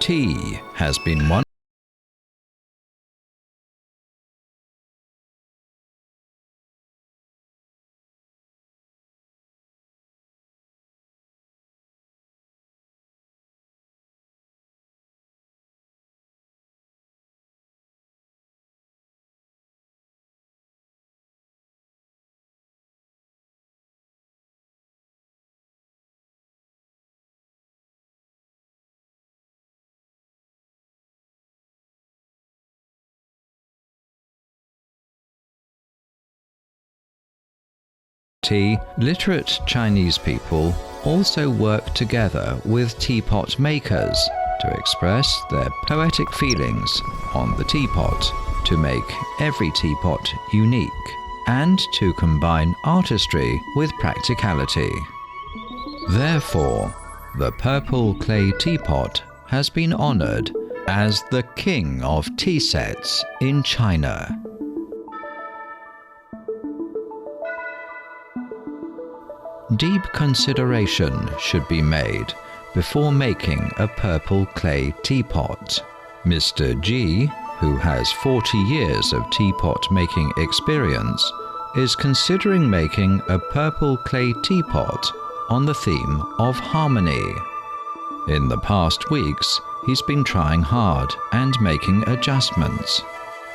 Tea has been one tea. Literate Chinese people also work together with teapot makers to express their poetic feelings on the teapot, to make every teapot unique, and to combine artistry with practicality. Therefore, the purple clay teapot has been honored as the king of tea sets in China. Deep consideration should be made before making a purple clay teapot. Mr. G, who has 40 years of teapot making experience, is considering making a purple clay teapot on the theme of harmony. In the past weeks, he's been trying hard and making adjustments.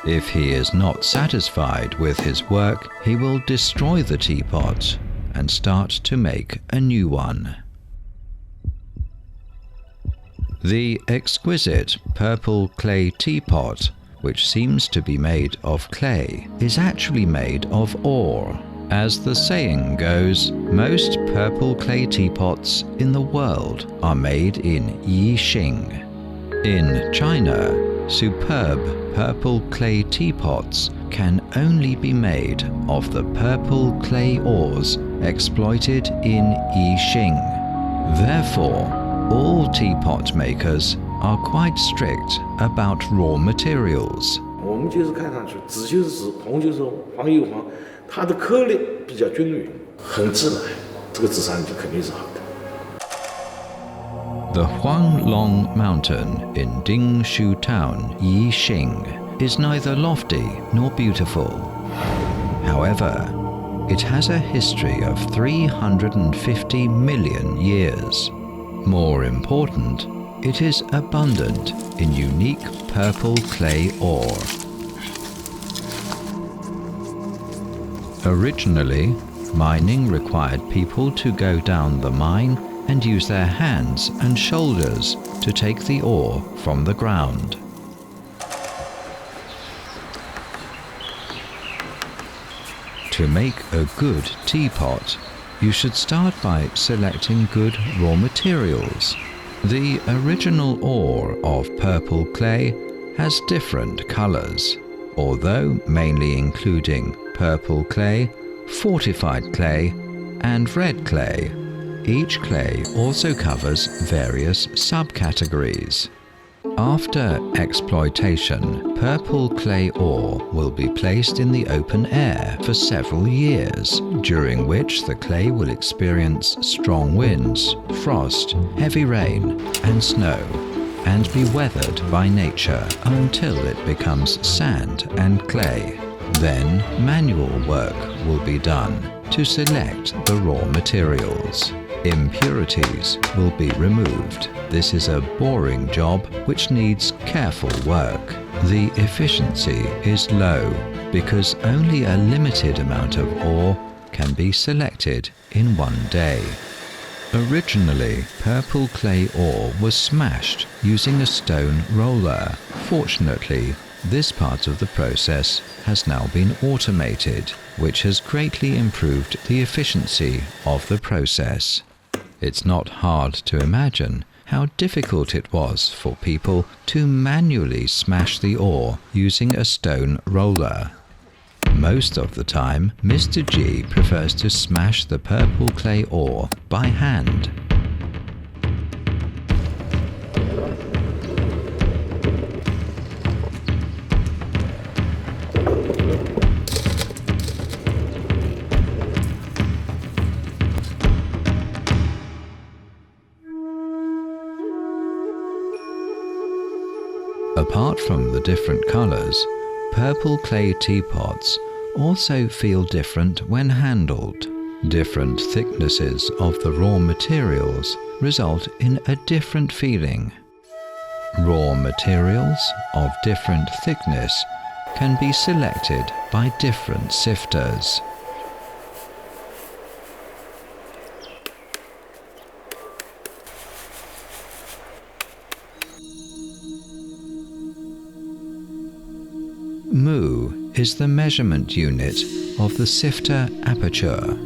If he is not satisfied with his work, he will destroy the teapot and start to make a new one. The exquisite purple clay teapot, which seems to be made of clay, is actually made of ore. As the saying goes, most purple clay teapots in the world are made in Yixing. In China, superb purple clay teapots can only be made of the purple clay ores exploited in Yixing. Therefore, all teapot makers are quite strict about raw materials. 我们就是看上去紫就是紫，红就是红，黄有黄，它的颗粒比较均匀，很自然，这个紫砂就肯定是好的。 The Huanglong Mountain in Dingshu Town, Yixing, is neither lofty nor beautiful. However, it has a history of 350 million years. More important, it is abundant in unique purple clay ore. Originally, mining required people to go down the mine and use their hands and shoulders to take the ore from the ground. To make a good teapot, you should start by selecting good raw materials. The original ore of purple clay has different colors, although mainly including purple clay, fortified clay, and red clay. Each clay also covers various subcategories. After exploitation, purple clay ore will be placed in the open air for several years, during which the clay will experience strong winds, frost, heavy rain, and snow, and be weathered by nature until it becomes sand and clay. Then manual work will be done to select the raw materials. Impurities will be removed. This is a boring job which needs careful work. The efficiency is low because only a limited amount of ore can be selected in one day. Originally, purple clay ore was smashed using a stone roller. Fortunately, this part of the process has now been automated, which has greatly improved the efficiency of the process. It's not hard to imagine how difficult it was for people to manually smash the ore using a stone roller. Most of the time, Mr. G prefers to smash the purple clay ore by hand. Apart from the different colors, purple clay teapots also feel different when handled. Different thicknesses of the raw materials result in a different feeling. Raw materials of different thickness can be selected by different sifters. Mu is the measurement unit of the sifter aperture.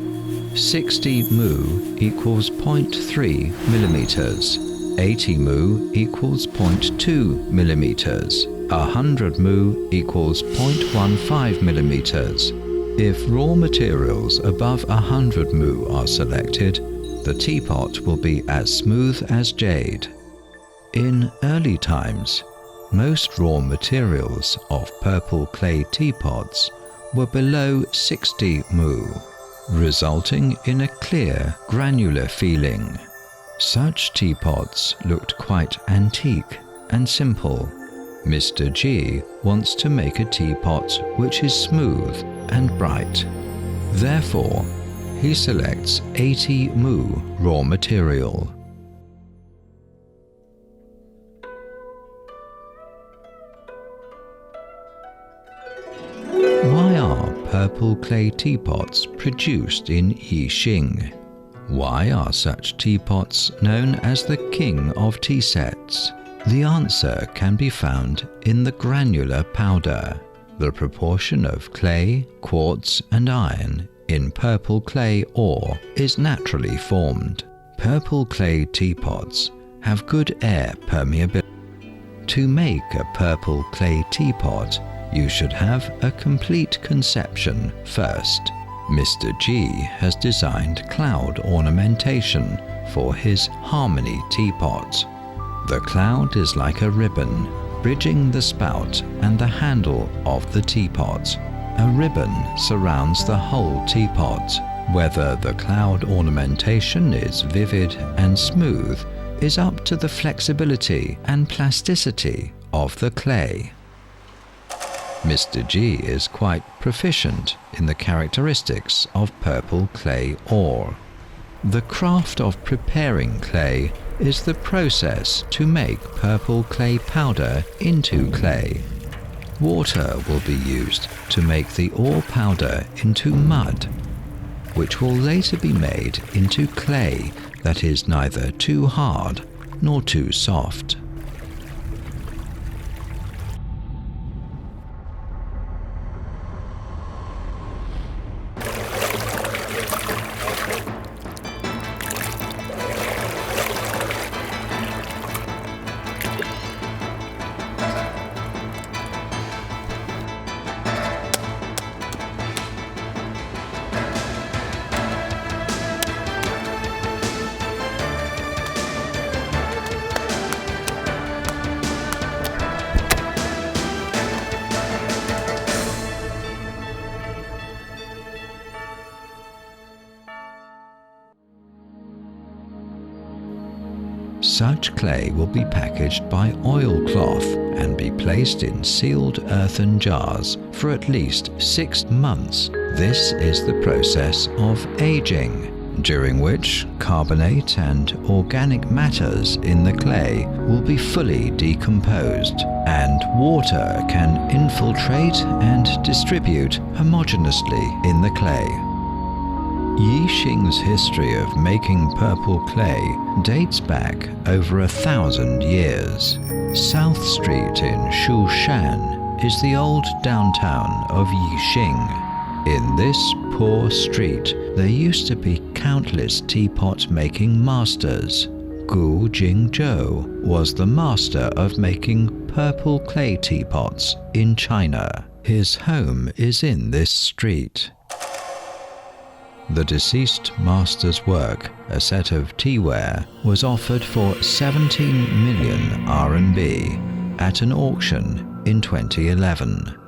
60 mu equals 0.3 millimeters, 80 mu equals 0.2 millimeters, 100 mu equals 0.15 millimeters. If raw materials above 100 mu are selected, the teapot will be as smooth as jade. In early times, most raw materials of purple clay teapots were below 60 mu, resulting in a clear, granular feeling. Such teapots looked quite antique and simple. Mr. G wants to make a teapot which is smooth and bright. Therefore, he selects 80 mu raw material. Why are purple clay teapots produced in Yixing? Why are such teapots known as the king of tea sets? The answer can be found in the granular powder. The proportion of clay, quartz and iron in purple clay ore is naturally formed. Purple clay teapots have good air permeability. To make a purple clay teapot, you should have a complete conception first. Mr. G has designed cloud ornamentation for his Harmony teapot. The cloud is like a ribbon, bridging the spout and the handle of the teapot. A ribbon surrounds the whole teapot. Whether the cloud ornamentation is vivid and smooth is up to the flexibility and plasticity of the clay. Mr. G is quite proficient in the characteristics of purple clay ore. The craft of preparing clay is the process to make purple clay powder into clay. Water will be used to make the ore powder into mud, which will later be made into clay that is neither too hard nor too soft. Such clay will be packaged by oilcloth and be placed in sealed earthen jars for at least 6 months. This is the process of aging, during which carbonate and organic matters in the clay will be fully decomposed, and water can infiltrate and distribute homogeneously in the clay. Yixing's history of making purple clay dates back over 1,000 years. South Street in Shushan is the old downtown of Yixing. In this poor street, there used to be countless teapot-making masters. Gu Jingzhou was the master of making purple clay teapots in China. His home is in this street. The deceased master's work, a set of teaware, was offered for 17 million RMB at an auction in 2011.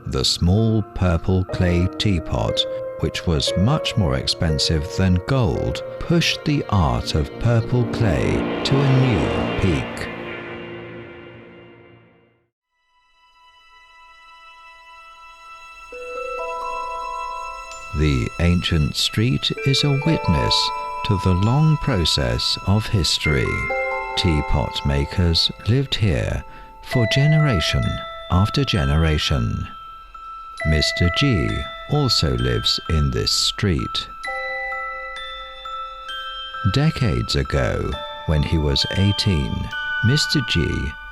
The small purple clay teapot, which was much more expensive than gold, pushed the art of purple clay to a new peak. The ancient street is a witness to the long process of history. Teapot makers lived here for generation after generation. Mr. G also lives in this street. Decades ago, when he was 18, Mr. G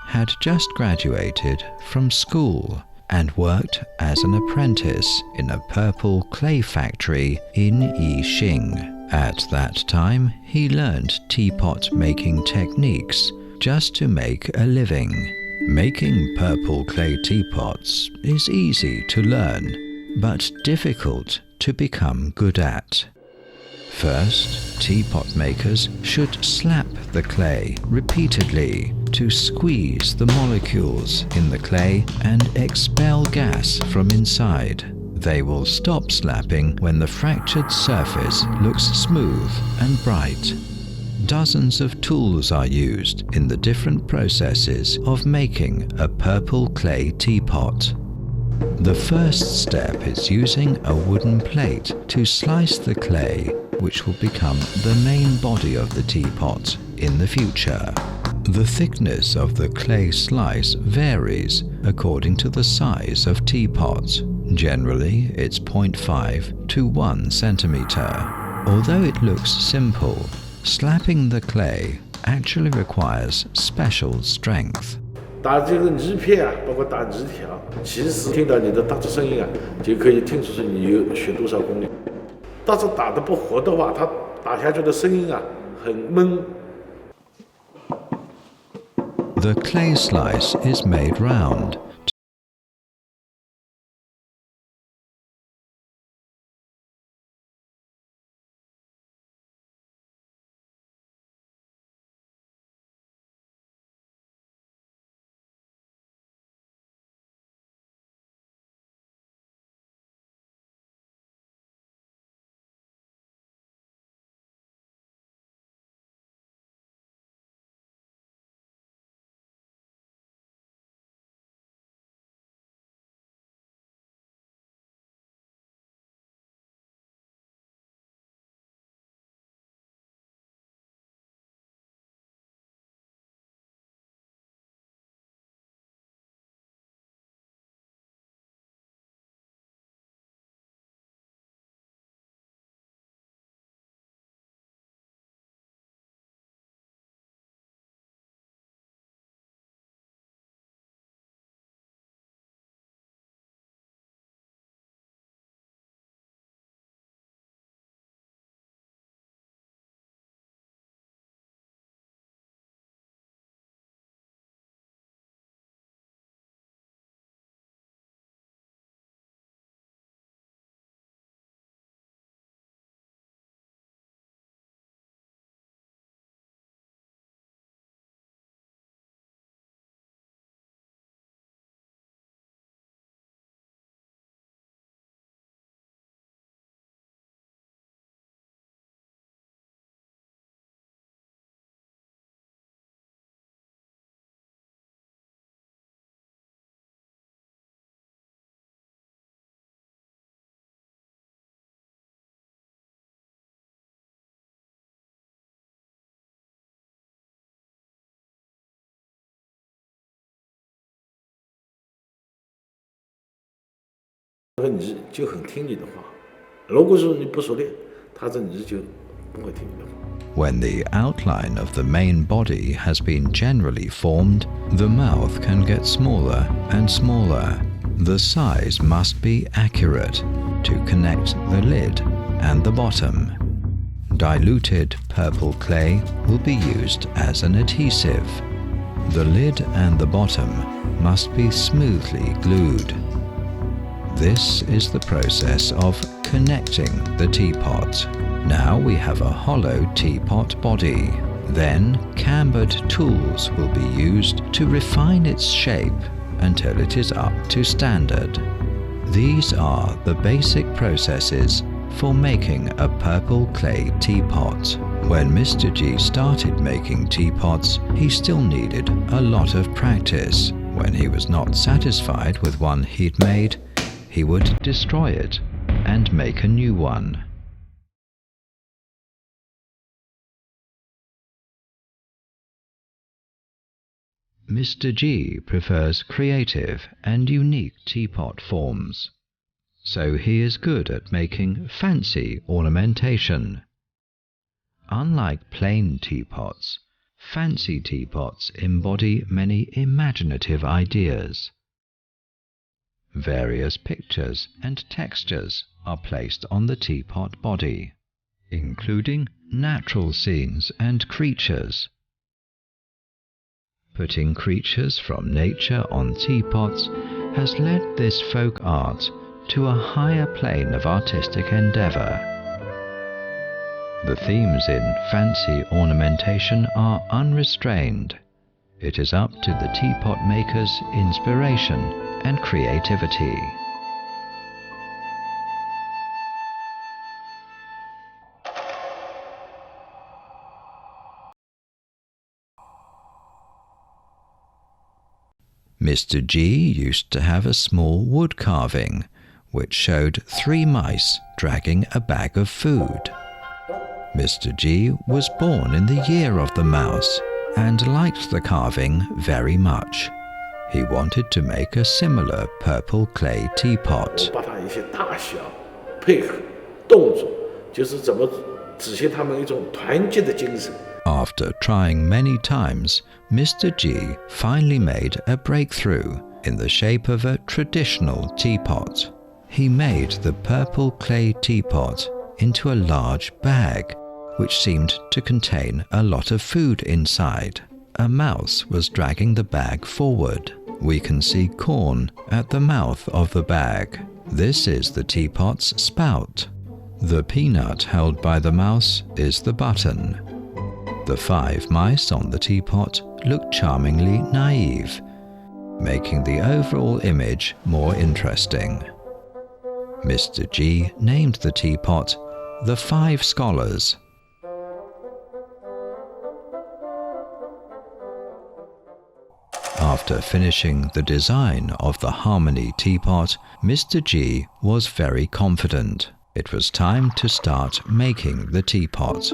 had just graduated from school and worked as an apprentice in a purple clay factory in Yixing. At that time, he learned teapot making techniques just to make a living. Making purple clay teapots is easy to learn, but difficult to become good at. First, teapot makers should slap the clay repeatedly to squeeze the molecules in the clay and expel gas from inside. They will stop slapping when the fractured surface looks smooth and bright. Dozens of tools are used in the different processes of making a purple clay teapot. The first step is using a wooden plate to slice the clay, which will become the main body of the teapot in the future. The thickness of the clay slice varies according to the size of teapot. Generally, it's 0.5 to 1 centimeter. Although it looks simple, slapping the clay actually requires special strength. 打这个泥片啊，包括打泥条，其实听到你的打字声音啊，就可以听出是你有学多少功力。但是打得不活的话，它打下去的声音啊，很闷。The clay slice is made round.这个泥就很听你的话，如果说你不熟练，它这泥就不会听你的话。When the outline of the main body has been generally formed, the mouth can get smaller and smaller. The size must be accurate to connect the lid and the bottom. Diluted purple clay will be used as an adhesive. The lid and the bottom must be smoothly glued. This is the process of connecting the teapot. Now we have a hollow teapot body. Then cambered tools will be used to refine its shape until it is up to standard. These are the basic processes for making a purple clay teapot. When Mr. G started making teapots, he still needed a lot of practice. When he was not satisfied with one he'd made, he would destroy it and make a new one. Mr. G prefers creative and unique teapot forms, so he is good at making fancy ornamentation. Unlike plain teapots, fancy teapots embody many imaginative ideas. Various pictures and textures are placed on the teapot body, including natural scenes and creatures. Putting creatures from nature on teapots has led this folk art to a higher plane of artistic endeavour. The themes in fancy ornamentation are unrestrained. It is up to the teapot maker's inspiration and creativity. Mr. G used to have a small wood carving, which showed 3 mice dragging a bag of food. Mr. G was born in the year of the mouse and liked the carving very much. He wanted to make a similar purple clay teapot. 把它一些大小配合动作，就是怎么体现他们一种团结的精神。 After trying many times, Mr. G finally made a breakthrough in the shape of a traditional teapot. He made the purple clay teapot into a large bag, which seemed to contain a lot of food inside. A mouse was dragging the bag forward. We can see corn at the mouth of the bag. This is the teapot's spout. The peanut held by the mouse is the button. The 5 mice on the teapot look charmingly naive, making the overall image more interesting. Mr. G named the teapot the 5 Scholars. After finishing the design of the Harmony teapot, Mr. G was very confident. It was time to start making the teapot.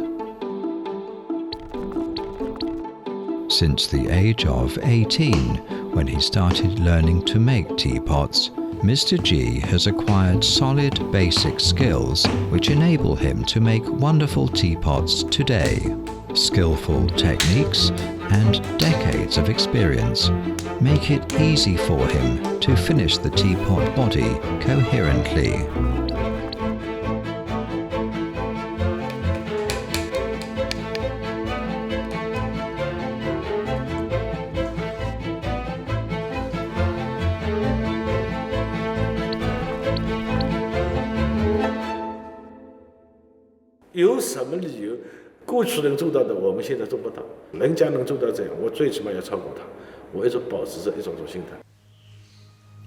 Since the age of 18, when he started learning to make teapots, Mr. G has acquired solid basic skills which enable him to make wonderful teapots today. Skillful techniques and decades of experience make it easy for him to finish the teapot body coherently.有什么理由？过去能做到的，我们现在做不到。人家能做到这样，我最起码要超过他。我一直保持着一种心态。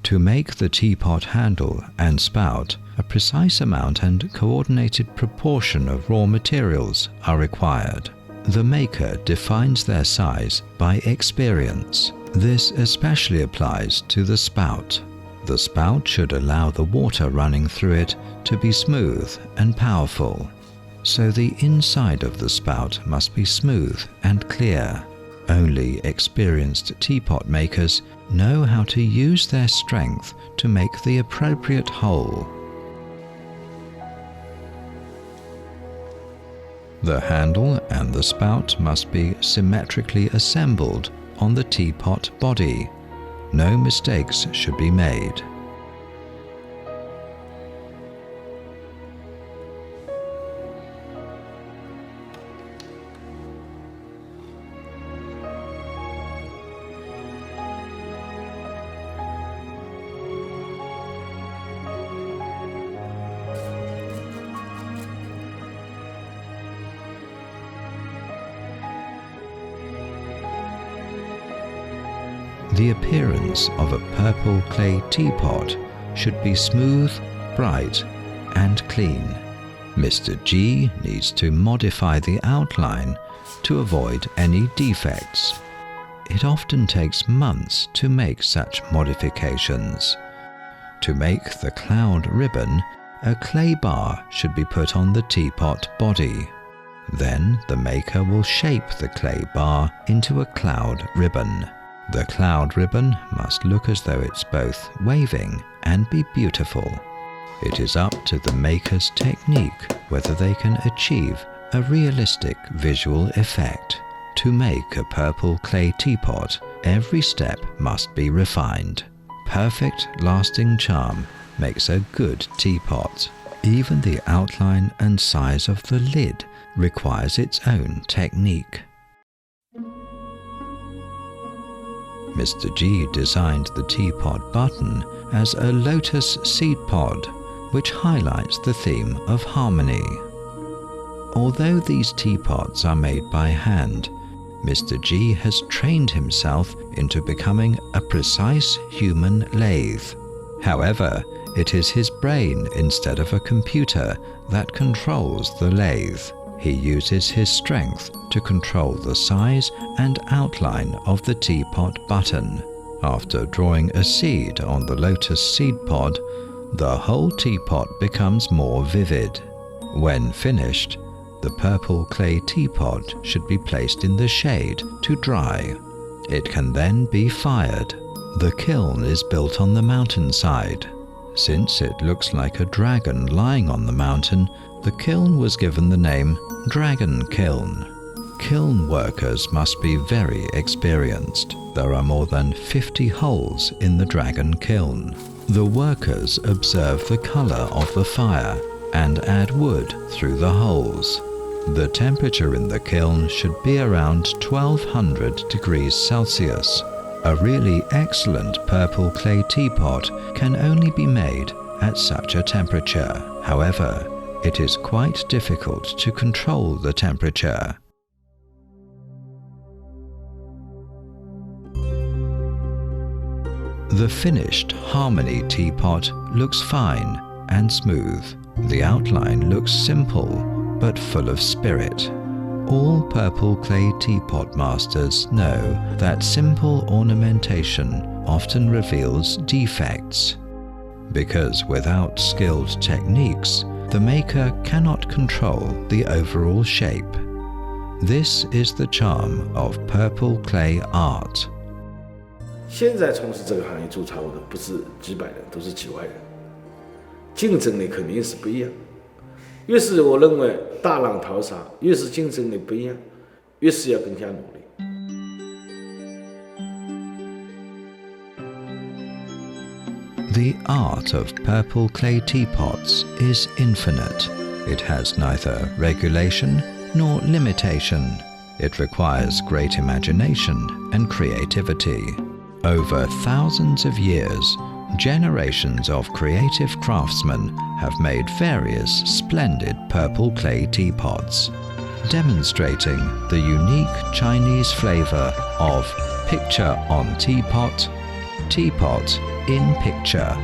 To make the teapot handle and spout, a precise amount and coordinated proportion of raw materials are required. The maker defines their size by experience. This especially applies to the spout. The spout should allow the water running through it to be smooth and powerful. So the inside of the spout must be smooth and clear. Only experienced teapot makers know how to use their strength to make the appropriate hole. The handle and the spout must be symmetrically assembled on the teapot body. No mistakes should be made. The appearance of a purple clay teapot should be smooth, bright, and clean. Mr. G needs to modify the outline to avoid any defects. It often takes months to make such modifications. To make the cloud ribbon, a clay bar should be put on the teapot body. Then the maker will shape the clay bar into a cloud ribbon. The cloud ribbon must look as though it's both waving and be beautiful. It is up to the maker's technique whether they can achieve a realistic visual effect. To make a purple clay teapot, every step must be refined. Perfect lasting charm makes a good teapot. Even the outline and size of the lid requires its own technique. Mr. G designed the teapot button as a lotus seed pod, which highlights the theme of harmony. Although these teapots are made by hand, Mr. G has trained himself into becoming a precise human lathe. However, it is his brain instead of a computer that controls the lathe. He uses his strength to control the size and outline of the teapot button. After drawing a seed on the lotus seed pod, the whole teapot becomes more vivid. When finished, the purple clay teapot should be placed in the shade to dry. It can then be fired. The kiln is built on the mountainside. Since it looks like a dragon lying on the mountain, the kiln was given the name Dragon Kiln. Kiln workers must be very experienced. There are more than 50 holes in the dragon kiln. The workers observe the color of the fire and add wood through the holes. The temperature in the kiln should be around 1200 degrees Celsius. A really excellent purple clay teapot can only be made at such a temperature. However, it is quite difficult to control the temperature. The finished Harmony teapot looks fine and smooth. The outline looks simple but full of spirit. All purple clay teapot masters know that simple ornamentation often reveals defects, because without skilled techniques, the maker cannot control the overall shape. This is the charm of purple clay art. 现在从事这个行业做茶壶的不是几百人，都是几万人，竞争力肯定是不一样。越是我认为大浪淘沙，越是竞争力不一样，越是要更加努力。The art of purple clay teapots is infinite. It has neither regulation nor limitation. It requires great imagination and creativity. Over thousands of years, generations of creative craftsmen have made various splendid purple clay teapots, demonstrating the unique Chinese flavor of picture on teapot, teapot in picture.